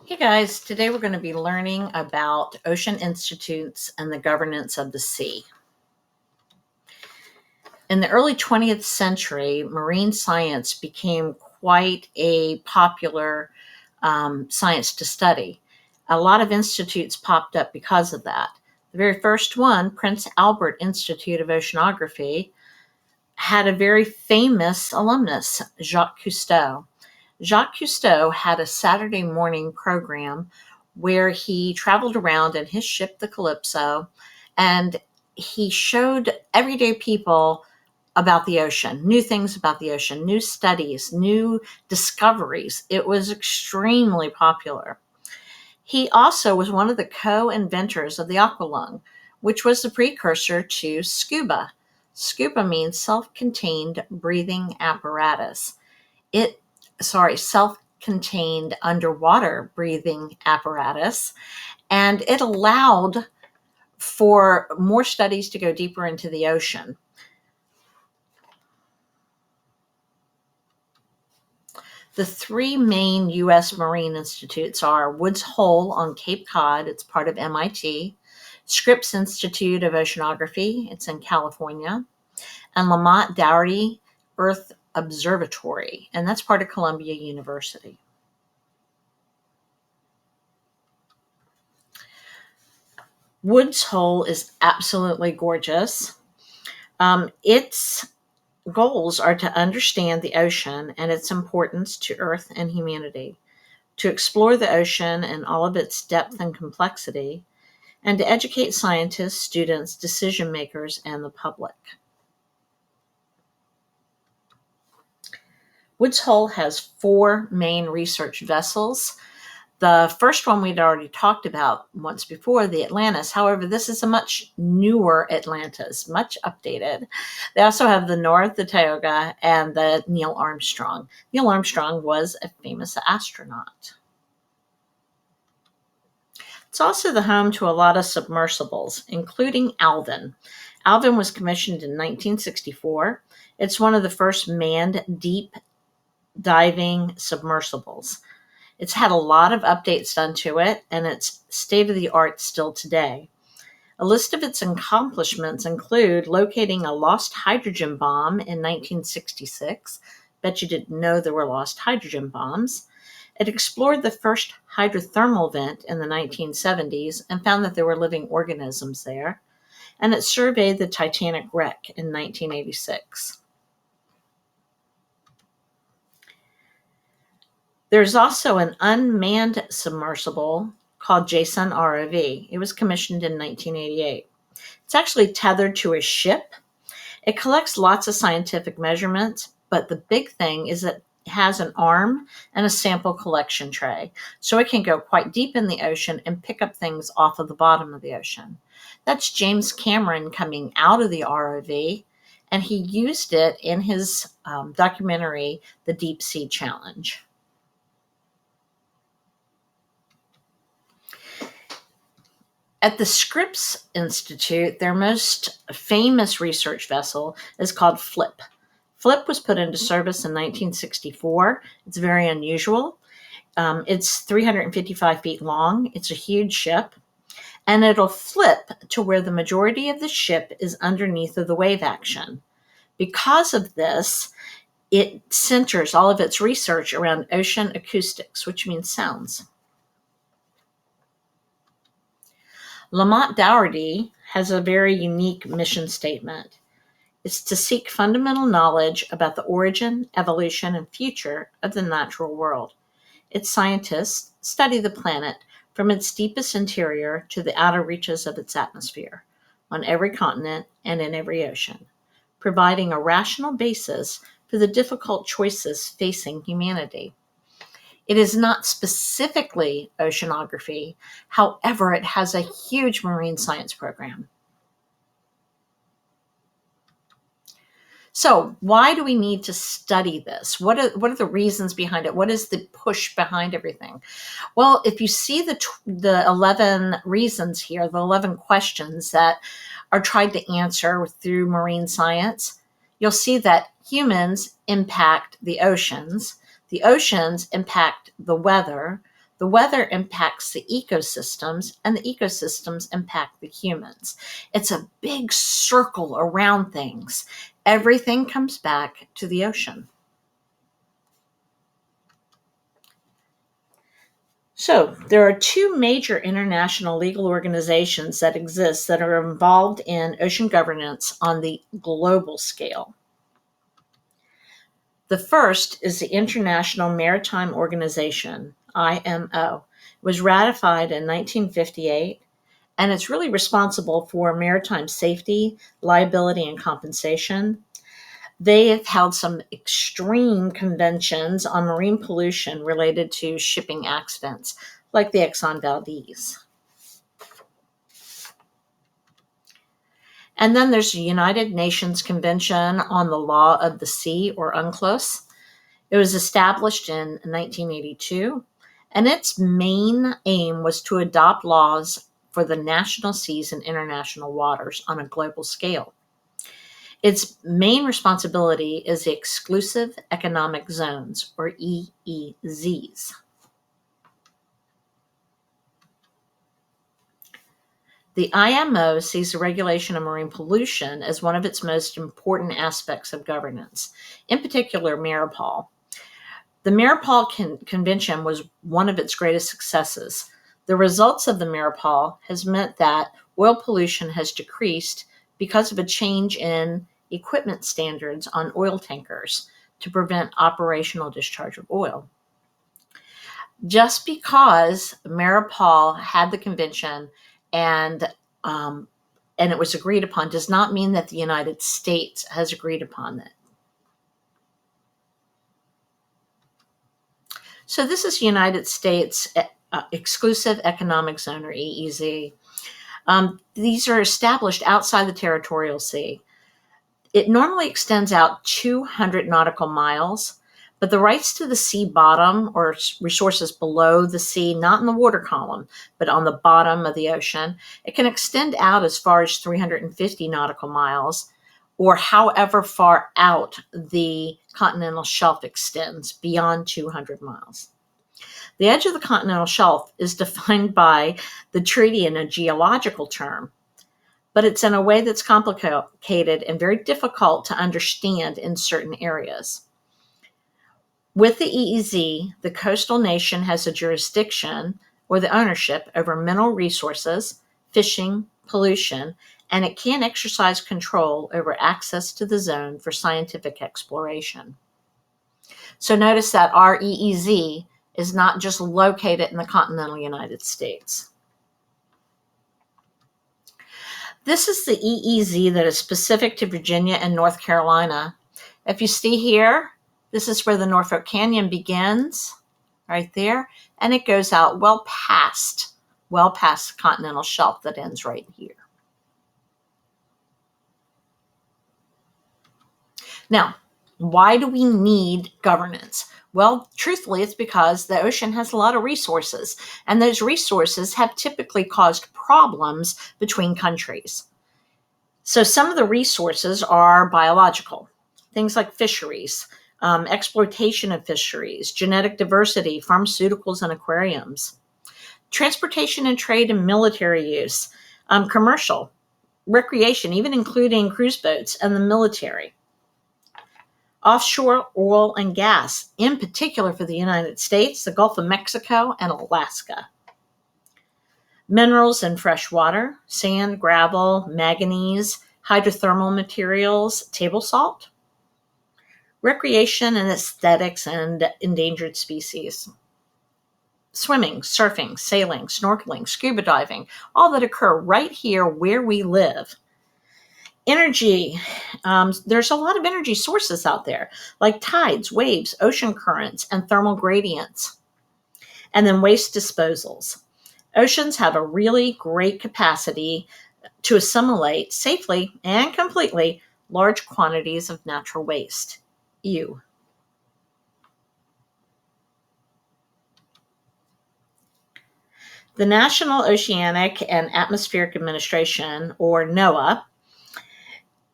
Hey guys, today we're going to be learning about ocean institutes and the governance of the sea. In the early 20th century, marine science became quite a popular science to study. A lot of institutes popped up because of that. The very first one, Prince Albert Institute of Oceanography, had a very famous alumnus, Jacques Cousteau. Jacques Cousteau had a Saturday morning program where he traveled around in his ship, the Calypso, and he showed everyday people about the ocean, new things about the ocean, new studies, new discoveries. It was extremely popular. He also was one of the co-inventors of the aqualung, which was the precursor to scuba. Scuba means self-contained breathing apparatus. Self-contained underwater breathing apparatus, and it allowed for more studies to go deeper into the ocean. The three main U.S. marine institutes are Woods Hole on Cape Cod, it's part of MIT, Scripps Institute of Oceanography, it's in California, and Lamont Doherty Earth Observatory, and that's part of Columbia University. Woods Hole is absolutely gorgeous. Its goals are to understand the ocean and its importance to Earth and humanity, to explore the ocean and all of its depth and complexity, and to educate scientists, students, decision makers, and the public. Woods Hole has 4 main research vessels. The first one we'd already talked about once before, the Atlantis. However, this is a much newer Atlantis, much updated. They also have the North, the Tioga, and the Neil Armstrong. Neil Armstrong was a famous astronaut. It's also the home to a lot of submersibles, including Alvin. Alvin was commissioned in 1964. It's one of the first manned deep diving submersibles. It's had a lot of updates done to it, and it's state-of-the-art still today. A list of its accomplishments include locating a lost hydrogen bomb in 1966. Bet you didn't know there were lost hydrogen bombs. It explored the first hydrothermal vent in the 1970s and found that there were living organisms there. And it surveyed the Titanic wreck in 1986. There's also an unmanned submersible called Jason ROV. It was commissioned in 1988. It's actually tethered to a ship. It collects lots of scientific measurements, but the big thing is that it has an arm and a sample collection tray, so it can go quite deep in the ocean and pick up things off of the bottom of the ocean. That's James Cameron coming out of the ROV, and he used it in his documentary, The Deep Sea Challenge. At the Scripps Institute, their most famous research vessel is called Flip. Flip was put into service in 1964. It's very unusual. It's 355 feet long. It's a huge ship. And it'll flip to where the majority of the ship is underneath of the wave action. Because of this, it centers all of its research around ocean acoustics, which means sounds. Lamont Doherty has a very unique mission statement. It's to seek fundamental knowledge about the origin, evolution, and future of the natural world. Its scientists study the planet from its deepest interior to the outer reaches of its atmosphere, on every continent and in every ocean, providing a rational basis for the difficult choices facing humanity. It is not specifically oceanography, however, it has a huge marine science program. So, why do we need to study this? What are the reasons behind it? What is the push behind everything? Well, if you see the 11 reasons here, the 11 questions that are tried to answer through marine science, you'll see that humans impact the oceans impact the weather The weather impacts the ecosystems, and the ecosystems impact the humans. It's a big circle around things. Everything comes back to the ocean. So, there are two major international legal organizations that exist that are involved in ocean governance on the global scale. The first is the International Maritime Organization, IMO. It was ratified in 1958, and it's really responsible for maritime safety, liability, and compensation. They have held some extreme conventions on marine pollution related to shipping accidents, like the Exxon Valdez. And then there's the United Nations Convention on the Law of the Sea, or UNCLOS. It was established in 1982, and its main aim was to adopt laws for the national seas and international waters on a global scale. Its main responsibility is the Exclusive Economic Zones, or EEZs. The IMO sees the regulation of marine pollution as one of its most important aspects of governance, in particular MARPOL. The MARPOL Convention was one of its greatest successes. The results of the MARPOL has meant that oil pollution has decreased because of a change in equipment standards on oil tankers to prevent operational discharge of oil. Just because MARPOL had the convention and it was agreed upon does not mean that the United States has agreed upon it. So this is United States Exclusive Economic Zone, or EEZ. These are established outside the territorial sea. It normally extends out 200 nautical miles, but the rights to the sea bottom, or resources below the sea, not in the water column, but on the bottom of the ocean, it can extend out as far as 350 nautical miles, or however far out the continental shelf extends beyond 200 miles. The edge of the continental shelf is defined by the treaty in a geological term, but it's in a way that's complicated and very difficult to understand in certain areas. With the EEZ, the coastal nation has a jurisdiction or the ownership over mineral resources, fishing, pollution, and it can exercise control over access to the zone for scientific exploration. So notice that our EEZ is not just located in the continental United States. This is the EEZ that is specific to Virginia and North Carolina. If you see here, this is where the Norfolk Canyon begins, right there, and it goes out well past the continental shelf that ends right here. Now, why do we need governance? Well, truthfully, it's because the ocean has a lot of resources, and those resources have typically caused problems between countries. So some of the resources are biological, things like fisheries, exploitation of fisheries, genetic diversity, pharmaceuticals, and aquariums. Transportation and trade and military use, commercial, recreation, even including cruise boats and the military. Offshore oil and gas, in particular for the United States, the Gulf of Mexico, and Alaska. Minerals and fresh water, sand, gravel, manganese, hydrothermal materials, table salt. Recreation and aesthetics and endangered species. Swimming, surfing, sailing, snorkeling, scuba diving, all that occur right here where we live. Energy, there's a lot of energy sources out there, like tides, waves, ocean currents, and thermal gradients. And then waste disposals. Oceans have a really great capacity to assimilate safely and completely large quantities of natural waste. Ew. The National Oceanic and Atmospheric Administration, or NOAA,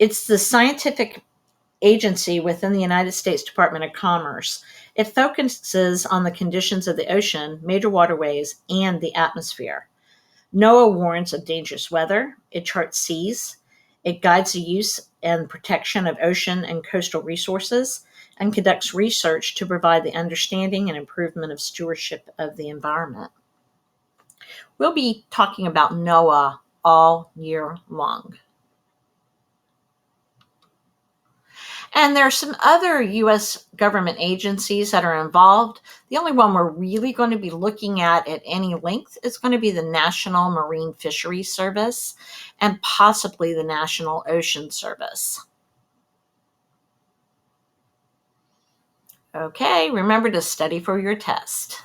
it's the scientific agency within the United States Department of Commerce. It focuses on the conditions of the ocean, major waterways, and the atmosphere. NOAA warns of dangerous weather. It charts seas. It guides the use and protection of ocean and coastal resources and conducts research to provide the understanding and improvement of stewardship of the environment. We'll be talking about NOAA all year long. And there are some other U.S. government agencies that are involved. The only one we're really going to be looking at any length is going to be the National Marine Fisheries Service and possibly the National Ocean Service. Okay, remember to study for your test.